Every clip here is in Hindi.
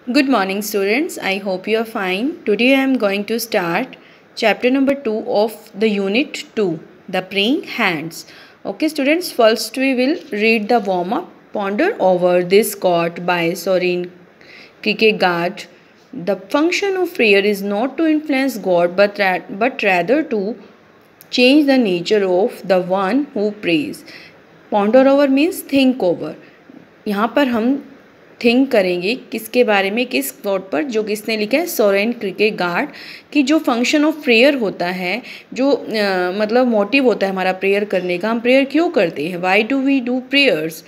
Good morning, students. I hope you are fine. Today I am going to start chapter number 2 of the unit 2, the praying hands. Okay, students, first we will read the warm up. Ponder over this quote by Soren Kierkegaard. The function of prayer is not to influence God but rather to change the nature of the one who prays. Ponder over means think over. यहाँ पर हम थिंक करेंगे किसके बारे में, किस कोट पर, जो किसने लिखा है, सोरेन किर्केगार्ड। कि जो फंक्शन ऑफ प्रेयर होता है, जो मतलब मोटिव होता है हमारा प्रेयर करने का, हम प्रेयर क्यों करते हैं, why do we do prayers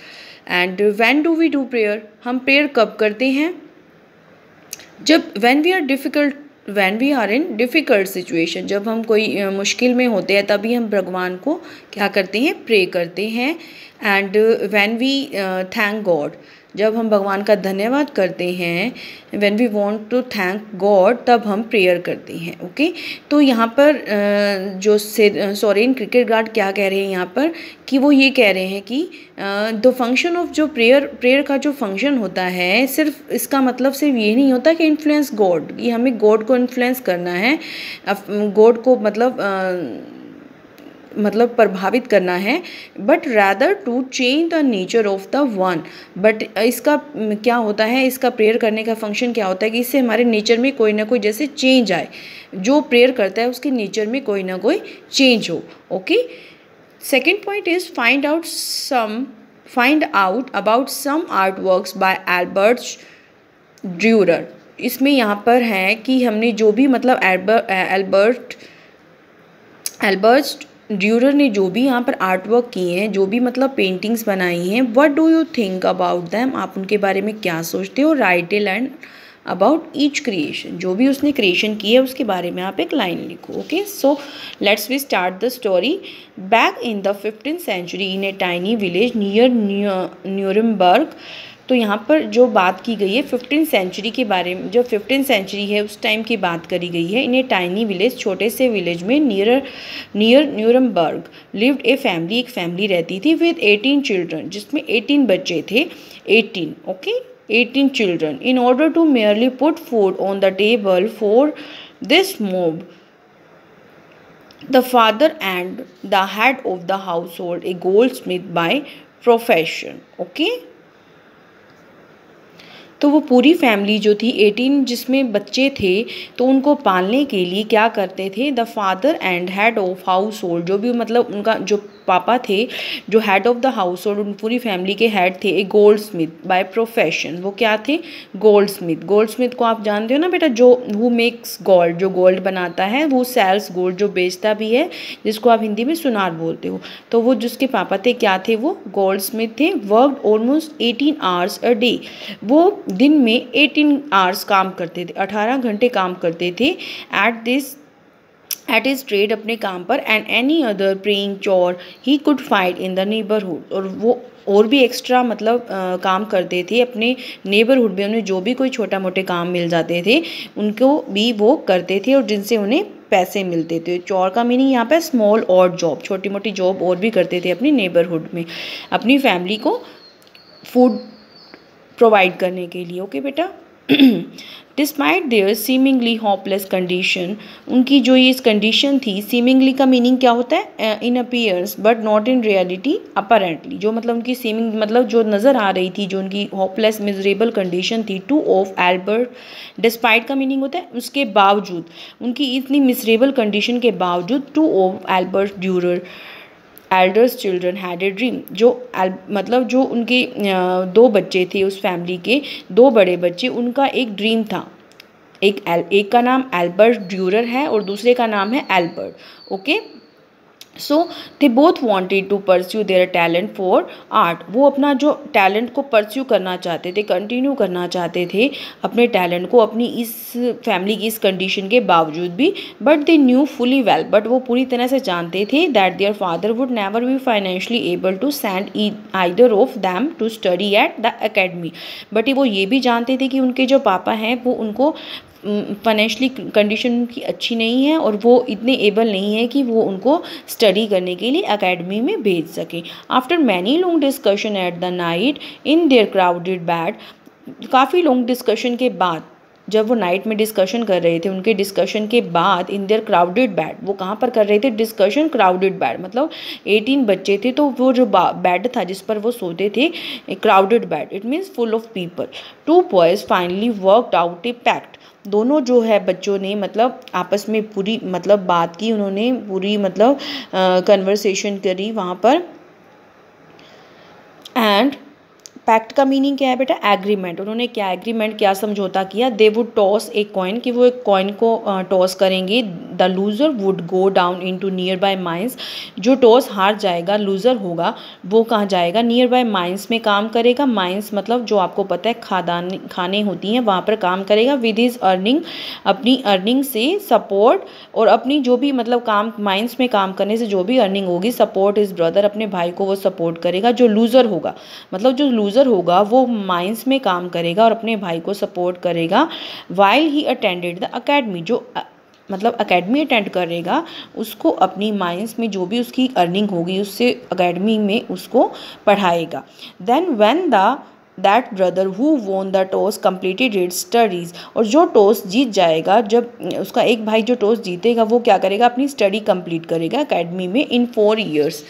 and when do we do prayer. हम प्रेयर कब करते हैं, जब when we are in difficult situation, जब हम कोई मुश्किल में होते हैं तभी हम भगवान को क्या करते हैं, प्रे करते हैं। And when we thank God, जब हम भगवान का धन्यवाद करते हैं, when we want to thank God, तब हम प्रेयर करते हैं। ओके, तो यहाँ पर जो सोरेन किर्केगार्ड क्या कह रहे हैं यहाँ पर, कि वो ये कह रहे हैं कि द फंक्शन ऑफ जो प्रेयर का जो फंक्शन होता है, सिर्फ इसका मतलब सिर्फ ये नहीं होता कि इन्फ्लुएंस गॉड, कि हमें गॉड को इन्फ्लुएंस करना है, गॉड को मतलब प्रभावित करना है, but rather to change the nature of the one. But इसका क्या होता है, इसका प्रेयर करने का फंक्शन क्या होता है कि इससे हमारे नेचर में कोई ना कोई जैसे चेंज आए, जो प्रेयर करता है उसके नेचर में कोई ना कोई चेंज हो। Okay, second point is find out about some art works by Albert Durer. इसमें यहाँ पर है कि हमने जो भी मतलब एल्बर्ट ड्यूरर ने जो भी यहाँ पर आर्ट वर्क किए हैं, जो भी मतलब पेंटिंग्स बनाई हैं, what do you think about them, आप उनके बारे में क्या सोचते हो। Right A line about each creation, जो भी उसने क्रिएशन की है उसके बारे में आप एक लाइन लिखो। Okay, so let's we start the story. Back in the 15th century in a tiny village near Nuremberg. तो यहाँ पर जो बात की गई है 15th सेंचुरी के बारे में, जो 15th सेंचुरी है उस टाइम की बात करी गई है। इन ए टाइनी विलेज, छोटे से विलेज में, near Nuremberg lived a family, एक फैमिली रहती थी, विद 18 चिल्ड्रन, जिसमें 18 बच्चे थे। 18 okay, 18 children. In order to merely put food on the table for this mob, the father and the head of the household, a goldsmith by profession. Okay, तो वो पूरी फैमिली जो थी 18 जिसमें बच्चे थे, तो उनको पालने के लिए क्या करते थे, the father and head of house hold, जो भी मतलब उनका जो पापा थे, जो head of the house hold, उन पूरी फैमिली के हेड थे, ए गोल्ड स्मिथ बाय प्रोफेशन। वो क्या थे, गोल्ड स्मिथ। गोल्ड स्मिथ को आप जानते हो ना बेटा, जो हु मेक्स गोल्ड, जो गोल्ड बनाता है, वो सेल्स गोल्ड, जो बेचता भी है, जिसको आप हिंदी में सुनार बोलते हो। तो वो जिसके पापा थे क्या थे, वो गोल्ड स्मिथ थे। Worked almost 18 hours a day, वो दिन में 18 आवर्स काम करते थे, 18 घंटे काम करते थे। एट हिज ट्रेड, अपने काम पर, एंड एनी अदर प्रेइंग चोर he could find in the neighbourhood, और वो और भी एक्स्ट्रा मतलब काम करते थे अपने नेबरहुड में, उन्हें जो भी कोई छोटा मोटे काम मिल जाते थे उनको भी वो करते थे, और जिनसे उन्हें पैसे मिलते थे। चोर का मीनिंग यहाँ पे स्मॉल और जॉब, छोटी मोटी जॉब और भी करते थे अपनी नेबरहुड में, अपनी फैमिली को फूड प्रोवाइड करने के लिए। ओके बेटा, despite there seemingly hopeless condition, उनकी जो ये कंडीशन थी, सीमिंगली का मीनिंग क्या होता है, इन appearance but not in reality apparently, जो मतलब उनकी सीमिंग मतलब जो नज़र आ रही थी, जो उनकी होपलेस मिजरेबल कंडीशन थी, टू ऑफ एल्बर्ट, डिस्पाइट का मीनिंग होता है उसके बावजूद, उनकी इतनी मिजरेबल कंडीशन के बावजूद, two of Albert Dürer elders children had a dream, जो मतलब जो उनके दो बच्चे थे उस फैमिली के, दो बड़े बच्चे, उनका एक ड्रीम था। एक का नाम एल्बर्ट ड्यूरर है और दूसरे का नाम है Albert. Okay, so they both wanted to pursue their talent for art, वो अपना जो टैलेंट को परस्यू करना चाहते थे, कंटिन्यू करना चाहते थे अपने टैलेंट को, अपनी इस फैमिली की इस कंडीशन के बावजूद भी। But they knew fully well, but वो पूरी तरह से जानते थे that their father would never be financially able to send either of them to study at the academy. But वो ये भी जानते थे कि उनके जो पापा हैं वो उनको फाइनेंशली कंडीशन उनकी अच्छी नहीं है, और वो इतने एबल नहीं है कि वो उनको स्टडी करने के लिए एकेडमी में भेज सकें। After many long discussion at the night in their crowded bed, काफ़ी लॉन्ग डिस्कशन के बाद, जब वो नाइट में डिस्कशन कर रहे थे, उनके डिस्कशन के बाद इन देयर क्राउडेड बेड, वो कहाँ पर कर रहे थे डिस्कशन, क्राउडेड बेड मतलब 18 बच्चे थे, तो वो जो बेड था जिस पर वो सोते थे, crowded bed it means full of people, two boys finally worked out a pact, दोनों जो है बच्चों ने मतलब आपस में पूरी मतलब बात की, उन्होंने पूरी मतलब कन्वर्सेशन करी वहाँ पर। एंड पैक्ट का मीनिंग क्या है बेटा, एग्रीमेंट, उन्होंने क्या एग्रीमेंट, क्या समझौता किया, they would toss a coin, कि वो एक कॉइन को टॉस करेंगे, the loser would go down into near by mines, जो टॉस हार जाएगा, लूज़र होगा, वो कहाँ जाएगा, नियर बाय माइंस में काम करेगा, माइंस मतलब जो आपको पता है खाने होती हैं, वहाँ पर काम करेगा, विद हिज अर्निंग, अपनी अर्निंग से सपोर्ट, और अपनी जो भी मतलब काम माइंस में काम करने से जो भी अर्निंग होगी, सपोर्ट हिज ब्रदर, अपने भाई को वो सपोर्ट करेगा, जो लूज़र होगा मतलब जो लूज़र होगा वो माइंस में काम करेगा और अपने भाई को सपोर्ट करेगा, while he attended the academy, जो मतलब अकेडमी अटेंड करेगा उसको अपनी माइंस में जो भी उसकी अर्निंग होगी उससे अकेडमी में उसको पढ़ाएगा। Then when that brother who won the toss completed its studies, और जो टॉस जीत जाएगा, जब उसका एक भाई जो टॉस जीतेगा वो क्या करेगा, अपनी स्टडी कंप्लीट करेगा अकेडमी में इन 4 ईयर्स,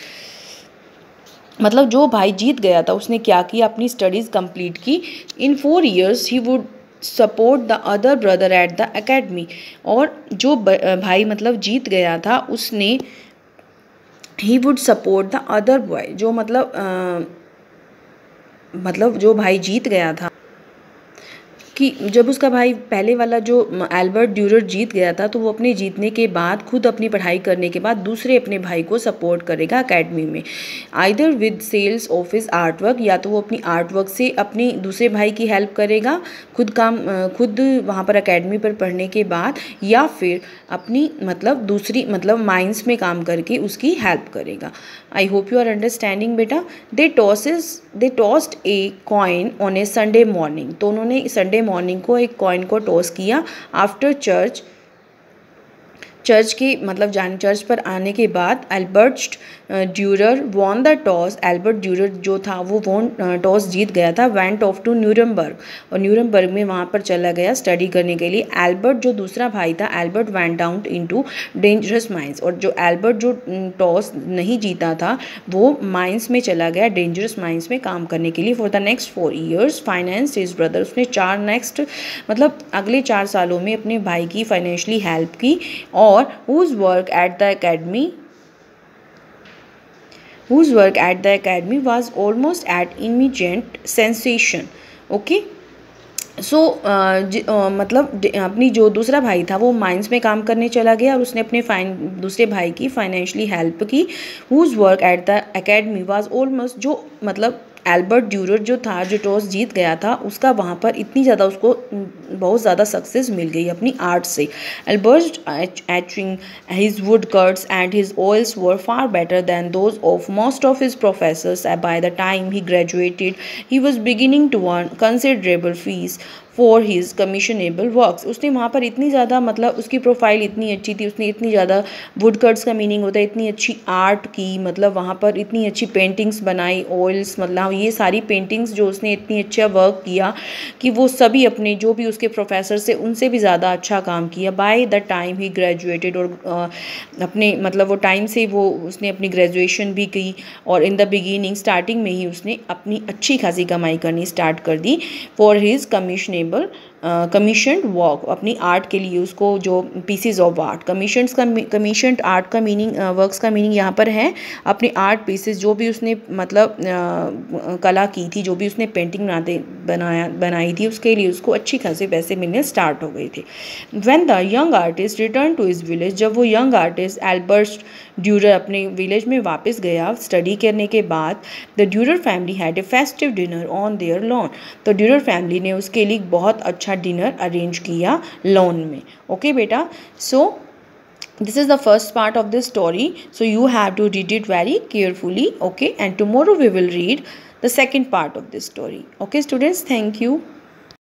मतलब जो भाई जीत गया था उसने क्या किया, अपनी स्टडीज़ कंप्लीट की, इन 4 years he would support the other brother eight the academy, और जो भाई मतलब जीत गया था उसने he would support the other boy, जो मतलब जो भाई जीत गया था, कि जब उसका भाई पहले वाला जो एल्बर्ट ड्यूरर जीत गया था, तो वो अपने जीतने के बाद खुद अपनी पढ़ाई करने के बाद दूसरे अपने भाई को सपोर्ट करेगा अकेडमी में, either with sales of his art work, या तो वो अपनी आर्ट वर्क से अपने दूसरे भाई की हेल्प करेगा खुद वहाँ पर अकेडमी पर पढ़ने के बाद, या फिर अपनी मतलब दूसरी मतलब माइंस में काम करके उसकी हेल्प करेगा। I hope you are understanding बेटा। They tossed a coin on a Sunday morning, तो उन्होंने संडे मॉर्निंग को एक कॉइन को टॉस किया, आफ्टर चर्च पर आने के बाद, Albert Dürer won the toss, Albert Dürer जो था वो टॉस जीत गया था, वेंट ऑफ टू न्यूरमबर्ग, और न्यूरमबर्ग में वहाँ पर चला गया स्टडी करने के लिए। एल्बर्ट जो दूसरा भाई था, Albert went down into dangerous mines, और जो एल्बर्ट जो टॉस नहीं जीता था वो माइंस में चला गया, डेंजरस माइंस में काम करने के लिए, for the next 4 years finance his brother, उसने अगले 4 सालों में अपने भाई की फाइनेंशियली हेल्प की, और whose work at the academy was almost at immediate sensation. Okay, सो अपनी जो दूसरा भाई था वो माइंस में काम करने चला गया, और उसने अपने दूसरे भाई की फाइनेंशियली हेल्प की। Whose work at the academy was almost, जो मतलब एल्बर्ट ड्यूरर जो था, जो टॉस जीत गया था, उसका वहाँ पर इतनी ज़्यादा उसको बहुत ज़्यादा सक्सेस मिल गई अपनी आर्ट से। Albert etching his woodcuts and his oils were far better than those of most of his professors. By the time he graduated he was beginning to earn considerable fees for his commissionable works. उसने वहाँ पर इतनी ज़्यादा मतलब उसकी प्रोफाइल इतनी अच्छी थी, उसने इतनी ज़्यादा वुड कट्स का मीनिंग होता है इतनी अच्छी आर्ट की, मतलब वहाँ पर इतनी अच्छी पेंटिंग्स बनाई, ऑयल्स मतलब ये सारी पेंटिंग्स जो उसने इतनी अच्छा वर्क किया कि वो सभी अपने जो भी उसके प्रोफेसर से उनसे भी ज़्यादा अच्छा काम किया। Bye the time he graduated, और अपने मतलब वो टाइम से वो उसने अपनी ग्रेजुएशन भी की, और इन द बिगिनिंग स्टार्टिंग में ही उसने अपनी अच्छी खासी कमाई करनी स्टार्ट कर दी। फॉर हिज कमीशनड वर्क, अपनी आर्ट के लिए उसको जो PCs of art, commissioned art का मीनिंग वर्क्स का मीनिंग यहाँ पर है अपनी आर्ट पीसेस, जो भी उसने मतलब कला की थी, जो भी उसने पेंटिंग बनाई थी, उसके लिए उसको अच्छी खासे पैसे मिलने स्टार्ट हो गए थे। When the young artist return to his village, जब वो यंग आर्टिस्ट एल्बर्ट ड्यूरर अपने विलेज में वापस गया स्टडी करने के बाद, the Durer family had a festive dinner on their lawn, तो ड्यूरर फैमिली ने उसके लिए बहुत अच्छा डिनर अरेंज किया लॉन में। ओके बेटा, so this is the first part of this story, so you have to read it very carefully. Okay, and tomorrow we will read the second part of this story. Okay students, thank you.